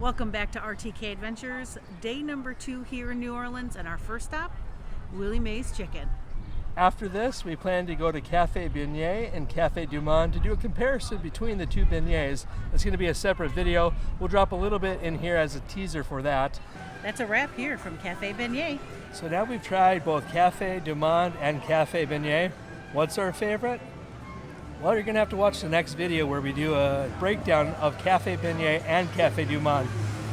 Welcome back to RTK Adventures, day number 2 here in New Orleans, and our first stop, Willie Mae's Chicken. After this, we plan to go to Cafe Beignet and Cafe Du Monde to do a comparison between the two beignets. It's going to be a separate video. We'll drop a little bit in here as a teaser for that. That's a wrap here from Cafe Beignet. So now we've tried both Cafe Du Monde and Cafe Beignet. What's our favorite? Well, you're going to have to watch the next video where we do a breakdown of Cafe Beignet and Cafe Du Monde.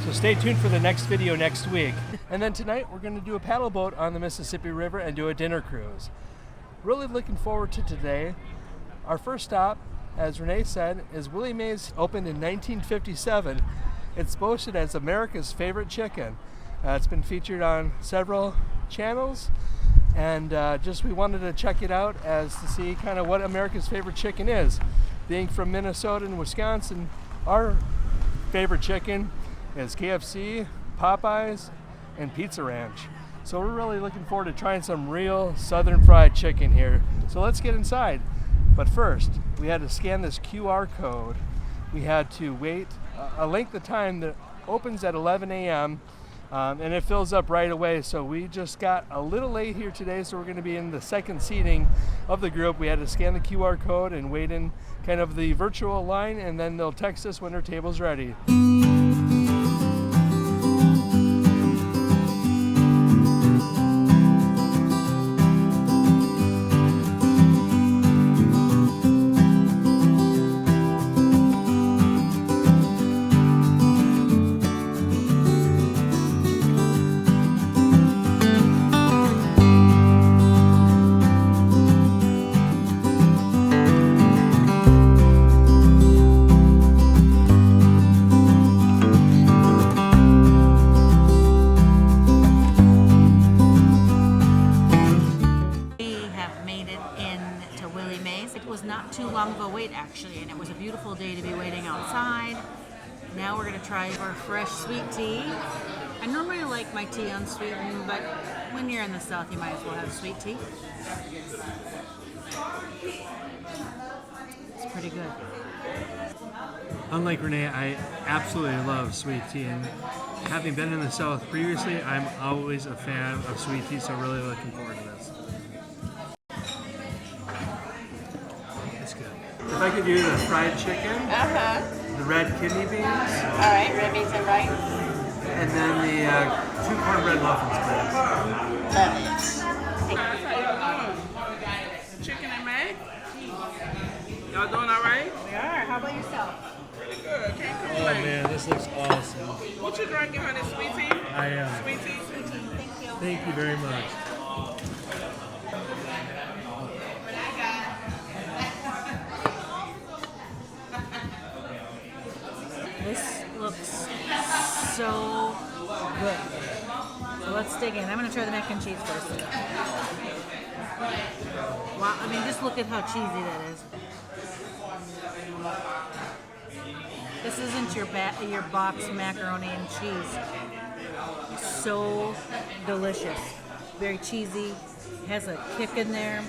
So stay tuned for the next video next week. And then tonight we're going to do a paddle boat on the Mississippi River and do a dinner cruise. Really looking forward to today. Our first stop, as Renee said, is Willie Mae's, opened in 1957. It's boasted as America's favorite chicken. It's been featured on several channels. And we wanted to check it out as to see kind of what America's favorite chicken is. Being from Minnesota and Wisconsin, our favorite chicken is KFC, Popeyes, and Pizza Ranch. So we're really looking forward to trying some real southern fried chicken here. So let's get inside. But first, we had to scan this QR code. We had to wait a length of time that opens at 11 a.m. And it fills up right away, so we just got a little late here today, so we're going to be in the second seating of the group. We had to scan the QR code and wait in kind of the virtual line, and then they'll text us when their table's ready. Not too long of a wait actually, and it was a beautiful day to be waiting outside. Now we're going to try our fresh sweet tea. I normally like my tea unsweetened, but when you're in the South you might as well have sweet tea. It's pretty good. Unlike Renee, I absolutely love sweet tea, and having been in the South previously, I'm always a fan of sweet tea, so really looking forward to this. If I could do the fried chicken, the red kidney beans, all right, red beans and rice, and then the 2 cornbread muffins, please. love it. Chicken and mac? Y'all doing all right? We are. How about yourself? Pretty good. Can't Oh complain. man, this looks awesome. What you drinking, honey? Sweet tea? I am. Sweet tea? Thank you. Thank you very much. This looks so good. So let's dig in. I'm going to try the mac and cheese first. Wow, I mean, just look at how cheesy that is. This isn't your box macaroni and cheese. So delicious. Very cheesy. It has a kick in there.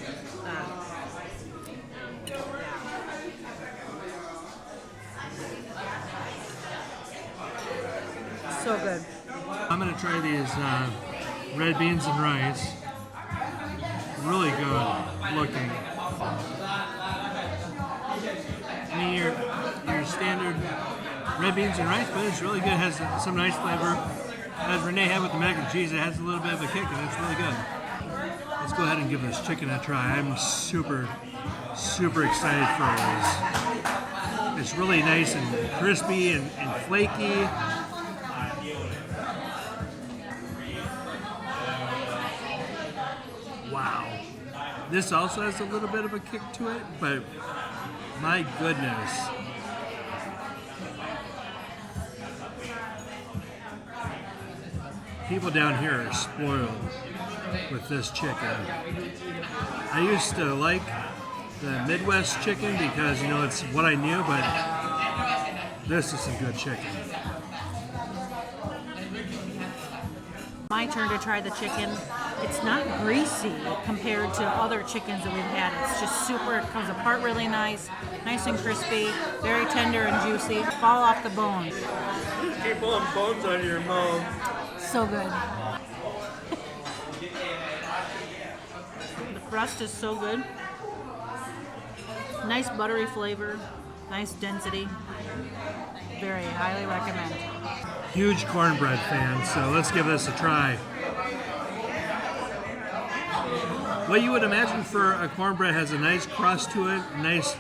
So good. I'm going to try these red beans and rice. Really good looking. I mean, your standard red beans and rice, but it's really good. It has some nice flavor. As Renee had with the mac and cheese, it has a little bit of a kick, and it's really good. Let's go ahead and give this chicken a try. I'm super, super excited for this. It's really nice and crispy and flaky. Wow. This also has a little bit of a kick to it, but my goodness. People down here are spoiled with this chicken. I used to like the Midwest chicken because, you know, it's what I knew, but this is some good chicken. My turn to try the chicken. It's not greasy compared to other chickens that we've had. It's just super, it comes apart really nice and crispy, very tender and juicy. Fall off the bone. keep pulling bones out of your mouth. So good. The crust is so good. Nice buttery flavor, nice density. Very highly recommend. Huge cornbread fan, so let's give this a try. What you would imagine for a cornbread has a nice crust to it, nice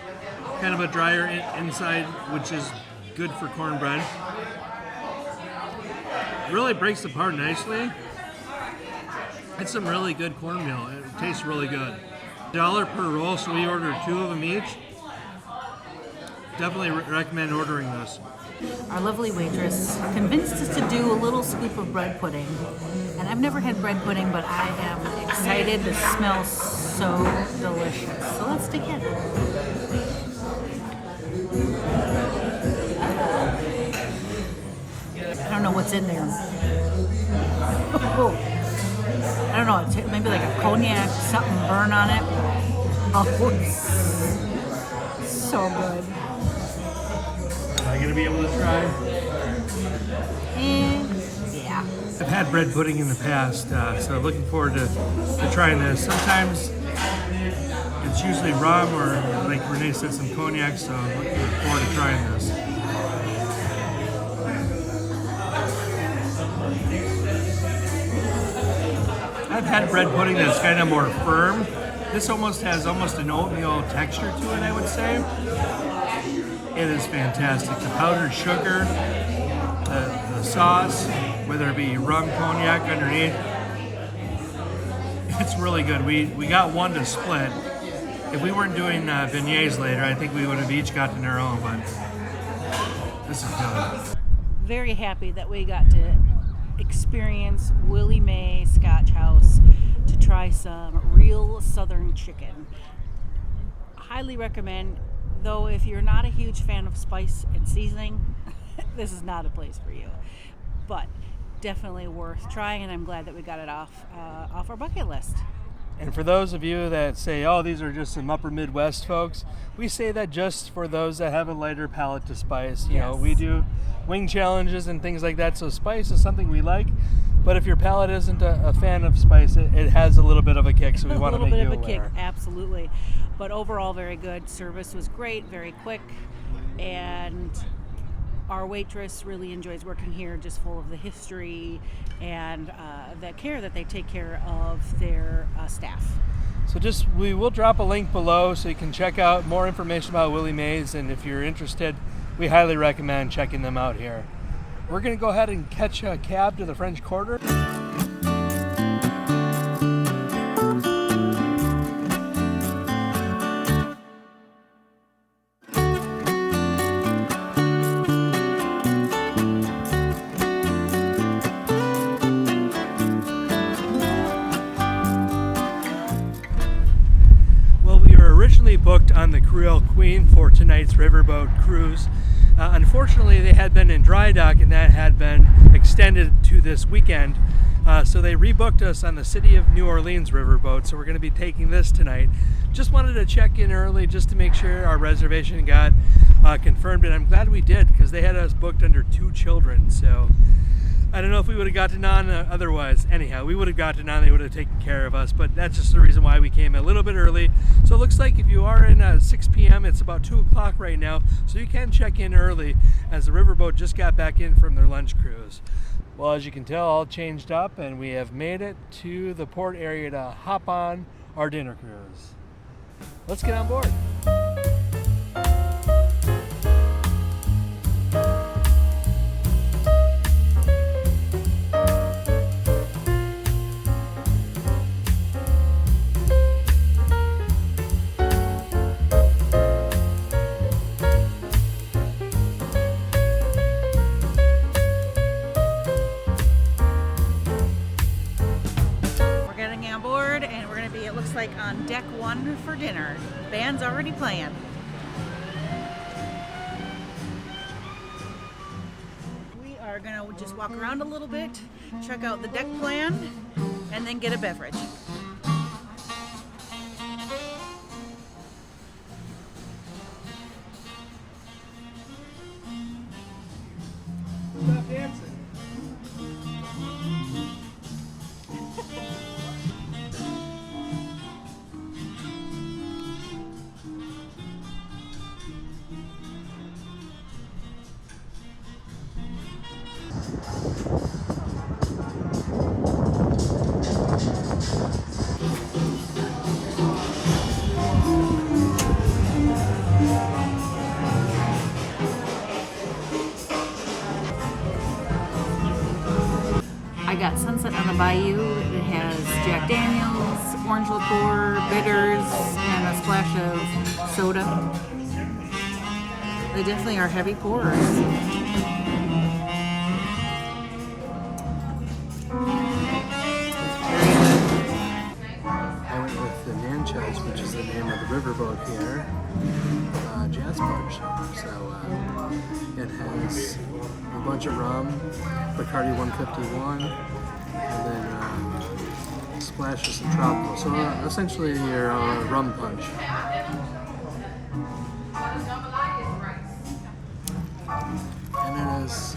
kind of a drier inside, which is good for cornbread. Really breaks apart nicely. It's some really good cornmeal. It tastes really good. $1 per roll, so we ordered 2 of them each. Definitely recommend ordering this. Our lovely waitress convinced us to do a little scoop of bread pudding. And I've never had bread pudding, but I am excited. This smells so delicious. So let's dig in. I don't know what's in there. I don't know, it's maybe like a cognac, something burn on it. Oh, it's so good. Am I going to be able to try? Yeah. I've had bread pudding in the past, so looking forward to trying this. Sometimes it's usually rum or, like Renee said, some cognac, so I'm looking forward to trying this. I've had bread pudding that's kind of more firm. This almost has an oatmeal texture to it, I would say. It is fantastic. The powdered sugar, the sauce, whether it be rum, cognac underneath, it's really good. We got one to split. If we weren't doing beignets later, I think we would have each gotten our own, but this is good. Very happy that we got to experience Willie Mae Scotch House to try some real southern chicken. Highly recommend, though if you're not a huge fan of spice and seasoning, this is not a place for you. But definitely worth trying, and I'm glad that we got it off our bucket list. And for those of you that say, oh, these are just some upper Midwest folks, we say that just for those that have a lighter palate to spice. You know, we do wing challenges and things like that, so spice is something we like. But if your palate isn't a fan of spice, it has a little bit of a kick, so we want to make you aware. A little bit of a kick, absolutely. But overall, very good. Service was great, very quick, and our waitress really enjoys working here, just full of the history and the care that they take care of their staff. So we will drop a link below so you can check out more information about Willie Mae's, and if you're interested, we highly recommend checking them out here. We're going to go ahead and catch a cab to the French Quarter. Booked on the Creole Queen for tonight's riverboat cruise. Unfortunately, they had been in dry dock and that had been extended to this weekend. So they rebooked us on the City of New Orleans riverboat. So we're going to be taking this tonight. Just wanted to check in early just to make sure our reservation got confirmed, and I'm glad we did because they had us booked under 2 children. So I don't know if we would have gotten on otherwise. Anyhow, we would have gotten on, they would have taken care of us, but that's just the reason why we came a little bit early. So it looks like if you are in 6 p.m., it's about 2 o'clock right now, so you can check in early as the riverboat just got back in from their lunch cruise. Well, as you can tell, all changed up, and we have made it to the port area to hop on our dinner cruise. Let's get on board. Like on deck 1 for dinner. Band's already playing. We are gonna just walk around a little bit, check out the deck plan, and then get a beverage. What's up, Dan? I got Sunset on the Bayou. It has Jack Daniels, orange liqueur, bitters, and a splash of soda. They definitely are heavy pours. I went with the Natchez, which is the name of the riverboat here, Jazz Punch. So it has a bunch of rum, Bacardi 151, and then a splash of some tropical. So essentially your rum punch. And it is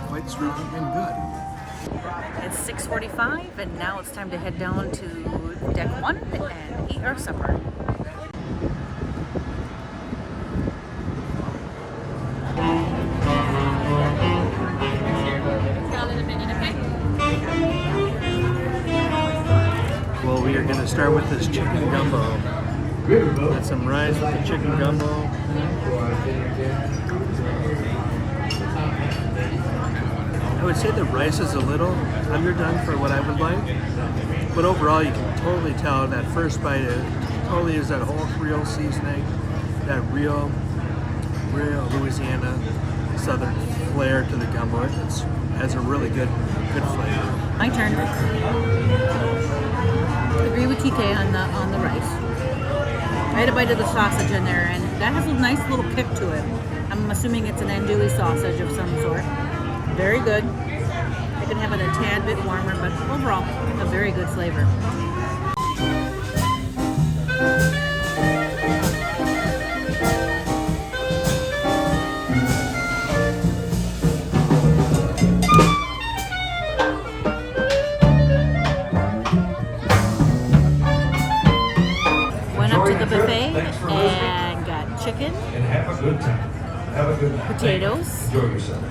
quite strong and good. It's 6:45 and now it's time to head down to deck 1 and eat our supper. Well, we are going to start with this chicken gumbo. Got some rice with the chicken gumbo. I would say the rice is a little underdone for what I would like, but overall you can totally tell that first bite it totally is that whole Creole seasoning, that real Louisiana southern flair to the gumbo. It has a really good flavor. My turn. Agree with TK on the rice. I had a bite of the sausage in there, and that has a nice little kick to it. I'm assuming it's an andouille sausage of some sort. Very good. I could have it a tad bit warmer, but overall, a very good flavor. Went up to the buffet and got chicken, And have a good time. Have a good night. potatoes, Enjoy yourself.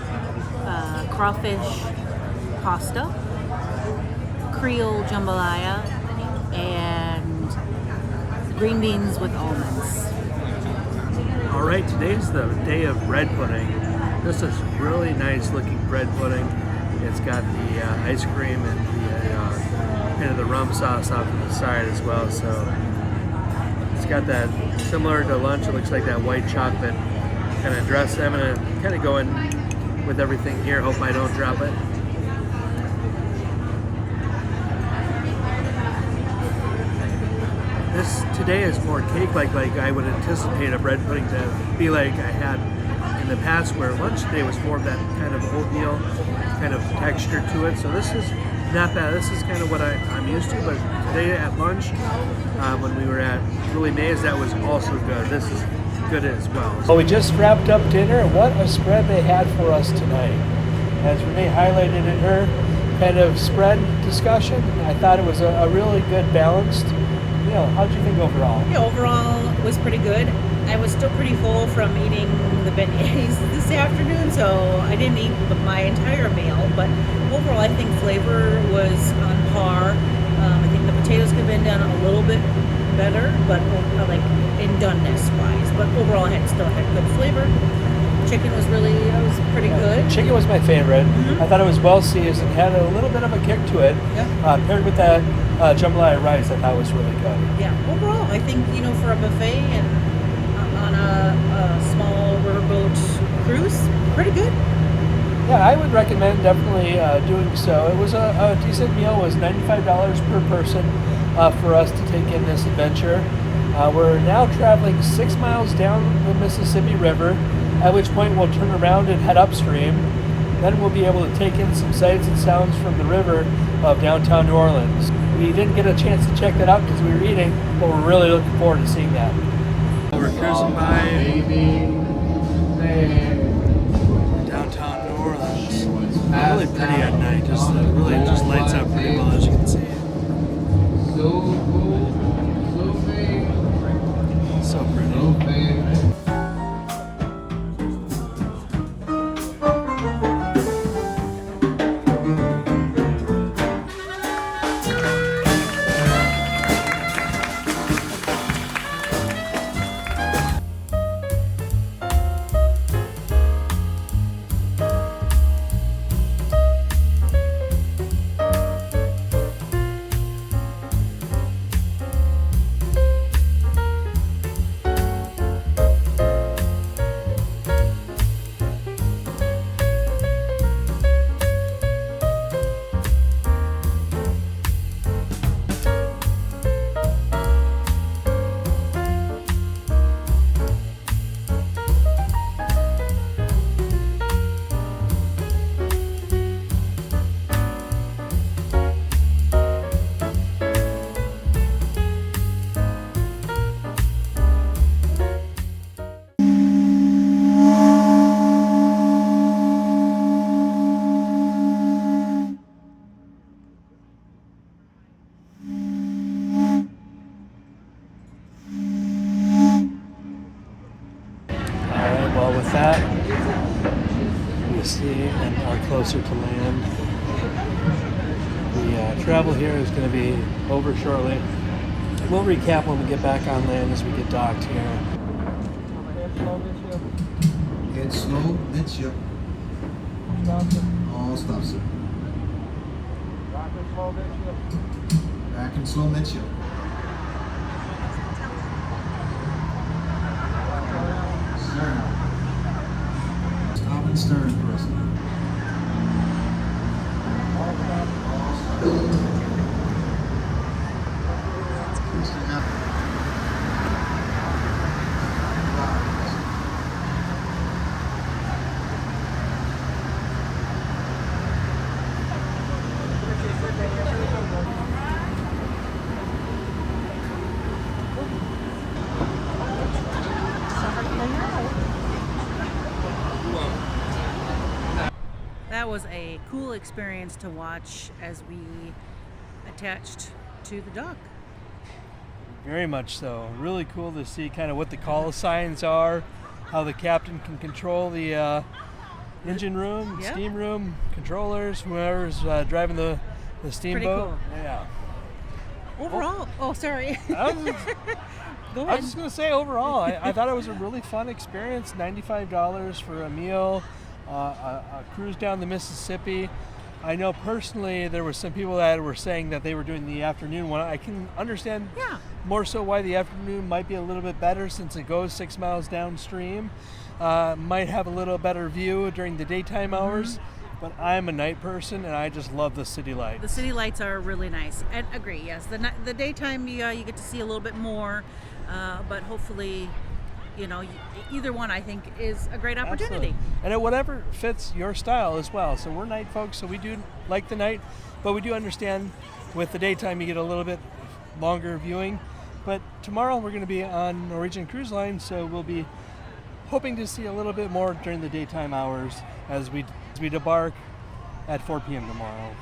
crawfish pasta, Creole jambalaya, and green beans with almonds. All right, today's the day of bread pudding. This is really nice looking bread pudding. It's got the ice cream and the kind of the rum sauce off to the side as well. So it's got that similar to lunch. It looks like that white chocolate kind of dress. I'm gonna kind of go in with everything here. Hope I don't drop it. This today is more cake-like I would anticipate a bread pudding to be like I had in the past, where lunch today was more of that kind of oatmeal kind of texture to it. So this is not bad. This is kind of what I'm used to, but today at lunch, when we were at Willie Mays, that was also good. This is good as well. Well, we just wrapped up dinner. What a spread they had for us tonight. As Renee highlighted in her kind of spread discussion, I thought it was a really good balanced meal. How'd you think overall? Yeah, overall it was pretty good. I was still pretty full from eating the beignets this afternoon, so I didn't eat my entire meal, but overall I think flavor was on par. I think the potatoes could have been done a little bit better, but like in doneness wise, but overall I still had good flavor. Chicken was pretty good. Chicken was my favorite. I thought it was well seasoned, had a little bit of a kick to it. Yeah. Paired with that jambalaya rice, I thought was really good. Yeah, overall I think, for a buffet and on a small riverboat cruise, pretty good. Yeah, I would recommend definitely doing so. It was a decent meal. It was $95 per person for us to take in this adventure. We're now traveling 6 miles down the Mississippi River, at which point we'll turn around and head upstream. Then we'll be able to take in some sights and sounds from the river of downtown New Orleans. We didn't get a chance to check that out because we were eating, but we're really looking forward to seeing that. We're cruising by downtown New Orleans. Really pretty at night. Just really just lights up pretty well, as you can see. So pretty. to land. The travel here is going to be over shortly. We'll recap when we get back on land as we get docked here. Head slow, midship. All stop, sir. Back and slow, midship. Stern. Stop and stern first. That was a cool experience to watch as we attached to the dock. Very much so. Really cool to see kind of what the call signs are, how the captain can control the engine room, Yep. steam room, controllers, whoever's driving the steamboat. cool. Yeah. Overall, oh sorry. I was, Go I was ahead. just going to say overall, I thought it was a really fun experience. $95 for a meal, a cruise down the Mississippi. I know personally there were some people that were saying that they were doing the afternoon one. I can understand Yeah. more so why the afternoon might be a little bit better since it goes 6 miles downstream. Might have a little better view during the daytime hours, but I'm a night person and I just love the city lights. The city lights are really nice. And agree, yes. The daytime you get to see a little bit more, but hopefully, either one I think is a great opportunity. Absolutely. And it whatever fits your style as well. So we're night folks, so we do like the night, but we do understand with the daytime you get a little bit longer viewing. But tomorrow we're going to be on Norwegian Cruise Line, so we'll be hoping to see a little bit more during the daytime hours as we debark at 4 p.m. tomorrow.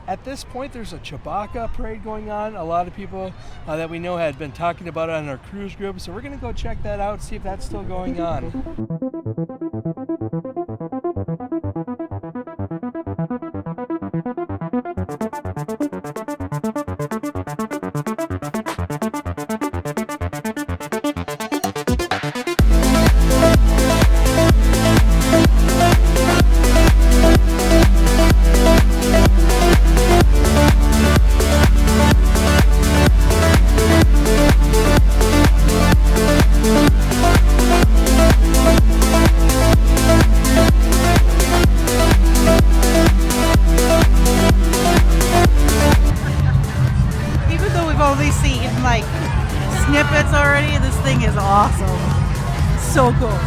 At this point, there's a Chewbacca parade going on. A lot of people that we know had been talking about it on our cruise group, so we're going to go check that out, see if that's still going on. Even though we've only seen like snippets already, this thing is awesome. So cool.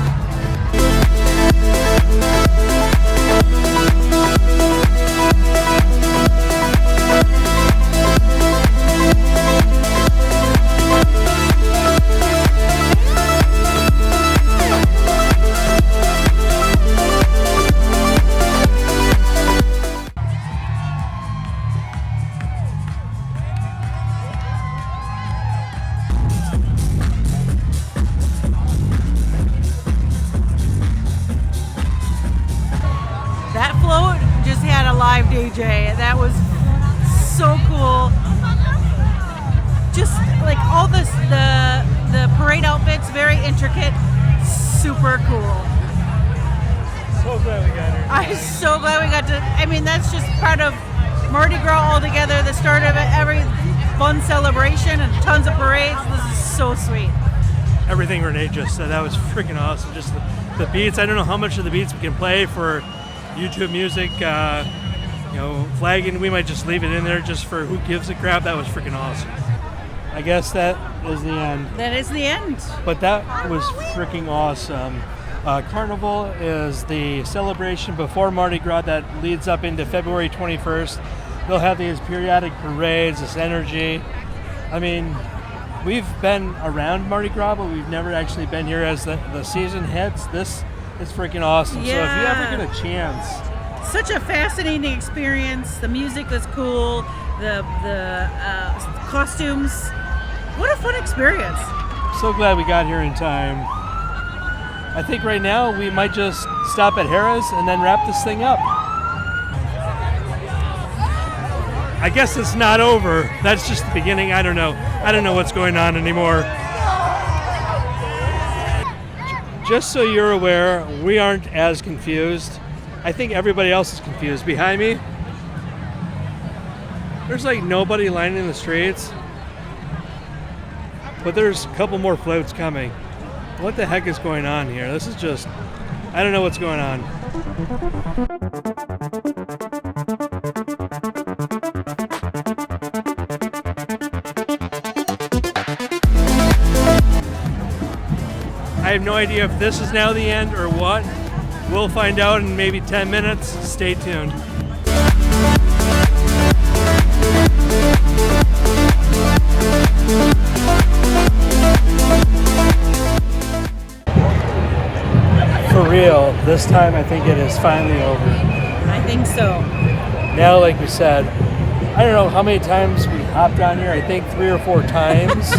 That float just had a live DJ. That was so cool. Just like all the parade outfits, very intricate, super cool. So glad we got here. I'm so glad we got to. I mean, that's just part of Mardi Gras altogether. The start of every fun celebration and tons of parades. This is so sweet. Everything Renee just said, that was freaking awesome. Just the beats. I don't know how much of the beats we can play for YouTube music. Flagging, we might just leave it in there just for who gives a crap. That was freaking awesome. I guess that is the end. That is the end. But that was freaking awesome. Carnival is the celebration before Mardi Gras that leads up into February 21st. They'll have these periodic parades, this energy. I mean, we've been around Mardi Gras, but we've never actually been here as the season hits. This is freaking awesome. Yeah. So if you ever get a chance, Such a fascinating experience. The music was cool. The costumes. What a fun experience. so glad we got here in time. I think right now we might just stop at Harrah's and then wrap this thing up. I guess it's not over. That's just the beginning. I don't know. I don't know what's going on anymore. Just so you're aware, we aren't as confused. I think everybody else is confused. Behind me, there's like nobody lining the streets, but there's a couple more floats coming. What the heck is going on here? This is just, I don't know what's going on. I have no idea if this is now the end or what. We'll find out in maybe 10 minutes. Stay tuned. For real, this time I think it is finally over. I think so. Now, like we said, I don't know how many times we hopped on here. I think 3 or 4 times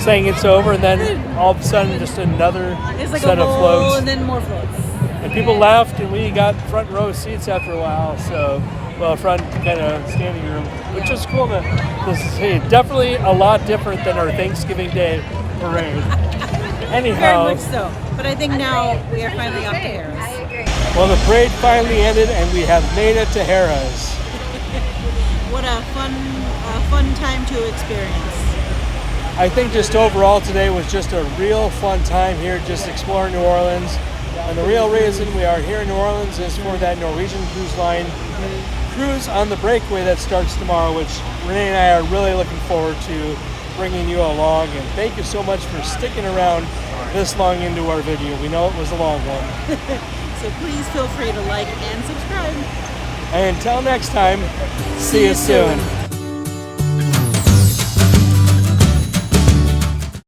saying it's over, and then all of a sudden just another It's like set a of bowl floats. and then more floats. And people left, and we got front row seats after a while. So, well, front kind of standing room, which is cool to see. Definitely a lot different than our Thanksgiving Day parade. Anyhow, Very much so. But I think now we are finally off to Harrah's. well, the parade finally ended, and we have made it to Harrah's. What a fun time to experience. I think just overall today was just a real fun time here, just exploring New Orleans. And the real reason we are here in New Orleans is for that Norwegian Cruise Line cruise on the breakaway that starts tomorrow, which Renee and I are really looking forward to bringing you along. And thank you so much for sticking around this long into our video. We know it was a long one. So please feel free to like and subscribe. And until next time, see you soon.